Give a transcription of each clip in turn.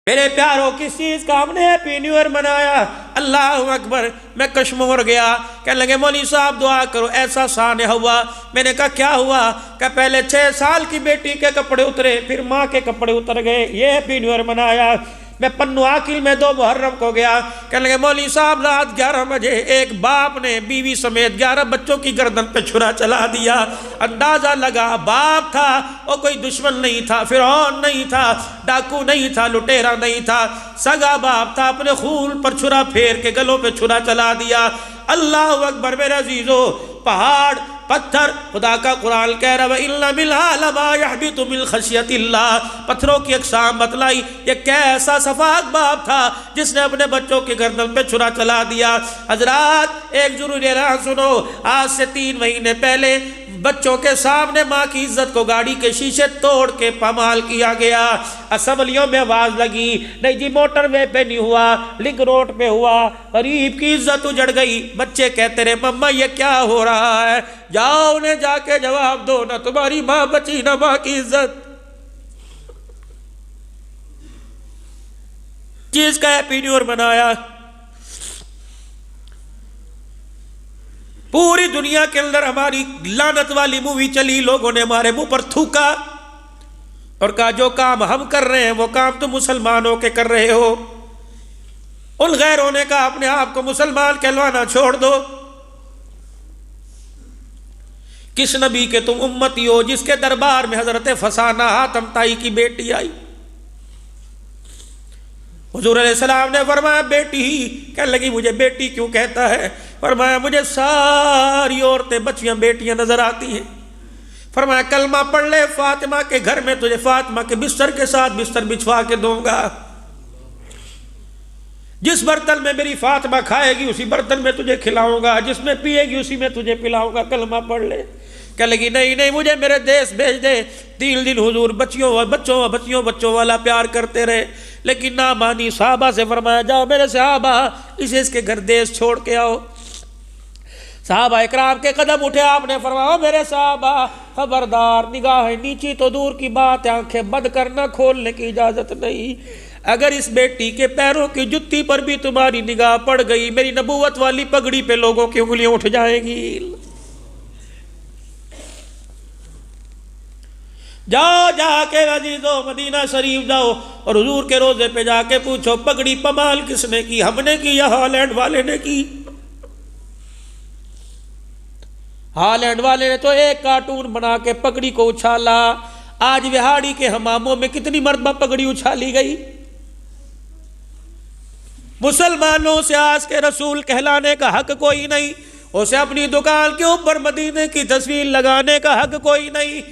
मेरे प्यारों किस चीज़ का हमने हैप्पी न्यू ईयर मनाया? अल्लाह अकबर। मैं कश्मोर गया, कहने लगे मौलवी साहब दुआ करो, ऐसा सान्या हुआ। मैंने कहा क्या हुआ? क्या पहले 6 साल की बेटी के कपड़े उतरे, फिर माँ के कपड़े उतर गए, ये हैप्पी न्यू ईयर मनाया। मैं पन्नू आकिल में 2 मुहर्रम को गया, कहने लगे मौलवी साहब रात 11 बजे एक बाप ने बीवी समेत 11 बच्चों की गर्दन पे छुरा चला दिया। अंदाजा लगा बाप था, वो कोई दुश्मन नहीं था, फिरौन नहीं था, डाकू नहीं था, लुटेरा नहीं था, सगा बाप था। अपने खून पर छुरा फेर के गलों पे छुरा चला दिया। अल्लाह अकबर। मेरे अजीजों, पहाड़ पत्थर, खुदा का कुरान कह रहा है पत्थरों की अक़साम बतलाई। ये कैसा सफाक बाप था जिसने अपने बच्चों के गर्दन पे छुरा चला दिया। हजरात एक जरूरी ऐलान सुनो, आज से 3 महीने पहले बच्चों के सामने माँ की इज्जत को गाड़ी के शीशे तोड़ के पामाल किया गया। असम्बलियों में आवाज लगी, नहीं जी मोटरवे पे नहीं हुआ, लिंक रोड पे हुआ। गरीब की इज्जत उजड़ गई। बच्चे कहते रहे मम्मा ये क्या हो रहा है? जाओ उन्हें जाके जवाब दो, ना तुम्हारी माँ बची ना माँ की इज्जत। चीज का हैप्पी न्यू ईयर बनाया। पूरी दुनिया के अंदर हमारी लानत वाली मूवी चली, लोगों ने हमारे मुंह पर थूका और कहा जो काम हम कर रहे हैं वो काम तुम मुसलमानों के कर रहे हो। उन गैरों ने कहा अपने आप को मुसलमान कहलवाना छोड़ दो। किस नबी के तुम उम्मती हो जिसके दरबार में हजरत फसाना हातम ताई की बेटी आई? हुजूर अलैहिस्सलाम ने फरमाया बेटी ही। कहने लगी मुझे बेटी क्यों कहता है? फरमाया मुझे सारी औरतें बच्चियां बेटियां नजर आती हैं। फरमाया कलमा पढ़ ले, फातिमा के घर में तुझे फातिमा के बिस्तर के साथ बिस्तर बिछवा के दूंगा। जिस बर्तन में मेरी फातिमा खाएगी उसी बर्तन में तुझे खिलाऊंगा, जिसमें पिएगी उसी में तुझे पिलाऊंगा, कलमा पढ़ ले। कह लगी नहीं नहीं मुझे मेरे देश भेज दे। 3 दिन हुजूर बच्चों वाला प्यार करते रहे, लेकिन ना मानी। साहबा से फरमाया जाओ मेरे साहबा इसे इसके घर देश छोड़ के आओ। साहबा इकराम के कदम उठे, आपने फरमाया मेरे साहबा खबरदार, निगाह नीची तो दूर की बात, आंखें बंद करना, खोलने की इजाजत नहीं। अगर इस बेटी के पैरों की जुत्ती पर भी तुम्हारी निगाह पड़ गई, मेरी नबूवत वाली पगड़ी पे लोगों की उंगलियां उठ जाएंगी। जाओ जाके अजीजों मदीना शरीफ जाओ और हुजूर के रोजे पे जाके पूछो पगड़ी पमाल किसने की? हमने की या हॉलैंड वाले ने की? हॉलैंड वाले ने तो एक कार्टून बना के पगड़ी को उछाला। आज विहाड़ी के हमामों में कितनी मरतबा पगड़ी उछाली गई। मुसलमानों से आज के रसूल कहलाने का हक कोई नहीं, उसे अपनी दुकान के ऊपर मदीने की तस्वीर लगाने का हक कोई नहीं,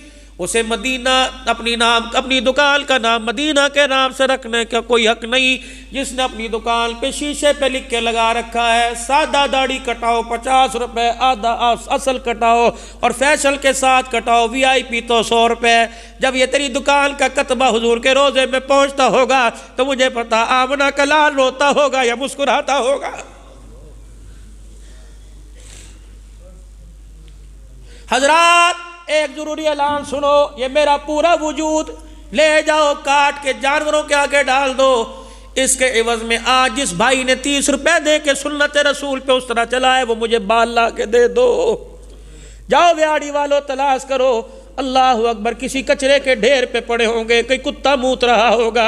उसे मदीना अपनी दुकान का नाम मदीना के नाम से रखने का कोई हक नहीं। जिसने अपनी दुकान पे शीशे पे लिख के लगा रखा है सादा दाढ़ी कटाओ 50 रुपए, आधा असल कटाओ और फैशन के साथ कटाओ VIP तो 100 रुपए। जब ये तेरी दुकान का कतबा हुजूर के रोजे में पहुंचता होगा तो मुझे पता आमना का लाल रोता होगा या मुस्कुराता होगा। हजरात एक जरूरी ऐलान सुनो, ये मेरा पूरा वजूद ले जाओ काट के जानवरों के आगे डाल दो। इसके एवज में आज जिस भाई ने 30 रुपए दे के सुन्नत रसूल पे उस तरह चला है वो मुझे बाल ला के दे दो। जाओ व्याड़ी वालों तलाश करो। अल्लाह अकबर। किसी कचरे के ढेर पे पड़े होंगे, कोई कुत्ता मूत रहा होगा,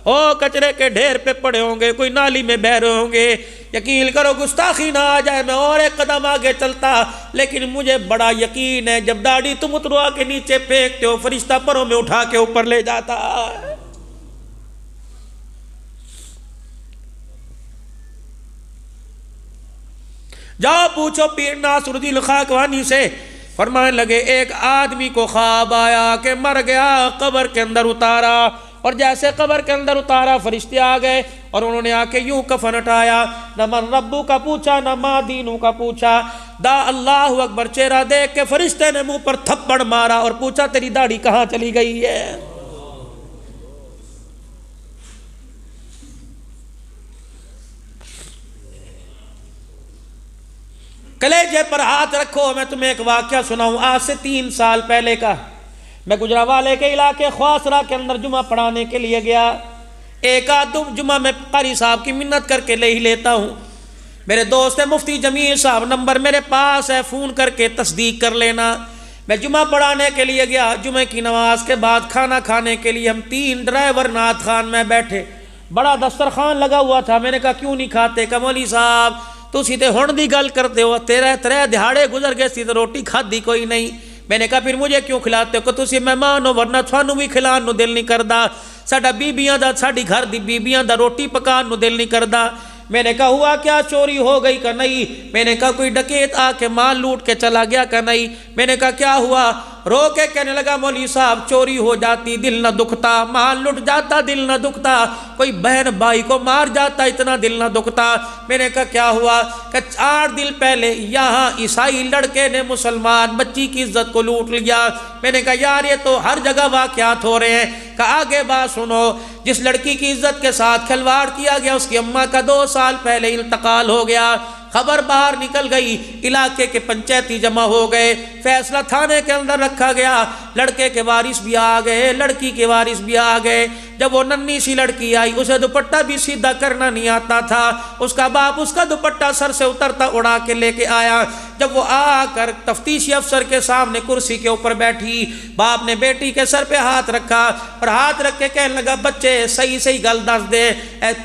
ओ कचरे के ढेर पे पड़े होंगे, कोई नाली में बह रहे होंगे। यकीन करो गुस्ताखी ना आ जाए मैं और एक कदम आगे चलता, लेकिन मुझे बड़ा यकीन है जब दाढ़ी तुम उतरवा के नीचे फेंकते हो फरिश्ता परों में उठा के ऊपर ले जाता। जाओ पूछो पीर नासरुद्दीन खाकवानी से। फरमाने लगे एक आदमी को ख्वाब आया कि मर गया, कब्र के अंदर उतारा और जैसे कब्र के अंदर उतारा फरिश्ते आ गए और उन्होंने आके यूं कफन हटाया। न मन रब्बू का पूछा न माँ दीनू का पूछा। दा अल्लाह अकबर चेहरा देख के फरिश्ते ने मुंह पर थप्पड़ मारा और पूछा तेरी दाढ़ी कहाँ चली गई है? कलेजे पर हाथ रखो। मैं तुम्हें एक वाकया सुनाऊं आज से 3 साल पहले का। मैं गुजरावाले के इलाके ख्वासरा के अंदर जुमा पढ़ाने के लिए गया। एक आध जुमा में कारी साहब की मिन्नत करके ले ही लेता हूँ। मेरे दोस्त है मुफ्ती जमील साहब, नंबर मेरे पास है, फ़ोन करके तस्दीक कर लेना। मैं जुमा पढ़ाने के लिए गया। जुमे की नमाज के बाद खाना खाने के लिए हम 3 ड्राइवर नाथ खान में बैठे। बड़ा दस्तरखान लगा हुआ था। मैंने कहा क्यों नहीं खाते? कहा मौली साहब तुसी ते हुण दी गल करते हो, तेरे 3 दिहाड़े गुजर गए सी तो रोटी खाधी कोई नहीं। मैंने कहा फिर मुझे क्यों खिलाते हो? कि तुसी मेहमान हो, वरना थानू भी खिलाने नू दिल नहीं करदा। साडा बीबियां दा, साडी घर दी बीबियां दा रोटी पकाने नू दिल नहीं करदा। मैंने कहा हुआ क्या, चोरी हो गई? का नहीं। मैंने कहा कोई डकैत आके माल लूट के चला गया? का नहीं। मैंने कहा क्या हुआ? रो के कहने लगा मौलवी साहब चोरी हो जाती दिल न दुखता, माल लुट जाता दिल न दुखता, कोई बहन भाई को मार जाता इतना दिल न दुखता। मैंने कहा क्या हुआ? कि 4 दिन पहले यहाँ ईसाई लड़के ने मुसलमान बच्ची की इज्जत को लूट लिया। मैंने कहा यार ये तो हर जगह वाक़यात हो रहे हैं। कहा आगे बात सुनो, जिस लड़की की इज्जत के साथ खिलवाड़ किया गया उसकी अम्मा का 2 साल पहले इंतकाल हो गया। खबर बाहर निकल गई, इलाके के पंचायती जमा हो गए, फैसला थाने के अंदर रखा गया। लड़के के वारिस भी आ गए, लड़की के वारिस भी आ गए। जब वो नन्ही सी लड़की आई, उसे दुपट्टा भी सीधा करना नहीं आता था। उसका बाप उसका दुपट्टा सर से उतरता उड़ा के लेके आया। जब वो आकर तफ्तीशी अफसर के सामने कुर्सी के ऊपर बैठी, बाप ने बेटी के सर पे हाथ रखा और हाथ रख के कहने लगा बच्चे सही सही गल दस दे,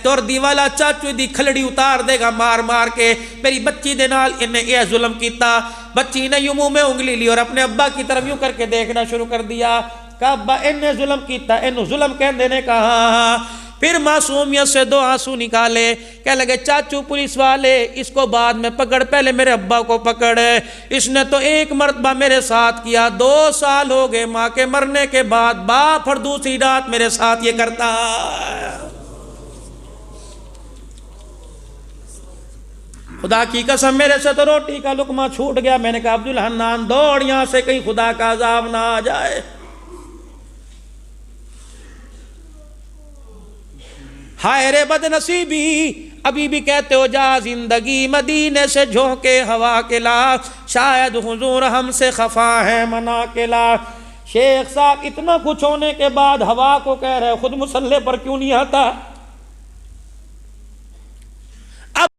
तुर दी वाला चाचू दी खलड़ी उतार देगा मार मार के। मेरी बच्ची दे नाल इन्हें यह जुल्म किया। बच्ची ने यूं मुंह में उंगली ली और अपने अब्बा की तरफ यूं करके देखना शुरू कर दिया। कहा अब्बा इन्हें जुल्म किया, इन्हें जुल्म कहते ने। कहा फिर मासूमियत से 2 आंसू निकाले, कह लगे चाचू पुलिस वाले इसको बाद में पकड़, पहले मेरे अब्बा को पकड़। इसने तो 1 मरतबा मेरे साथ किया, 2 साल हो गए माँ के मरने के बाद, बाप और दूसरी रात मेरे साथ ये करता। खुदा की कसम मेरे से तो रोटी का लुकमा छूट गया। मैंने कहा अब्दुल हन्नान दौड़ यहां से, कहीं खुदा का अजाब ना आ जाए। हाय रे बदनसीबी, अभी भी कहते हो जा जिंदगी मदीने से झोंके हवा के ला, शायद हुजूर हमसे खफा है मना के ला। शेख साहब इतना कुछ होने के बाद हवा को कह रहे खुद मुसल्ले पर क्यों नहीं आता?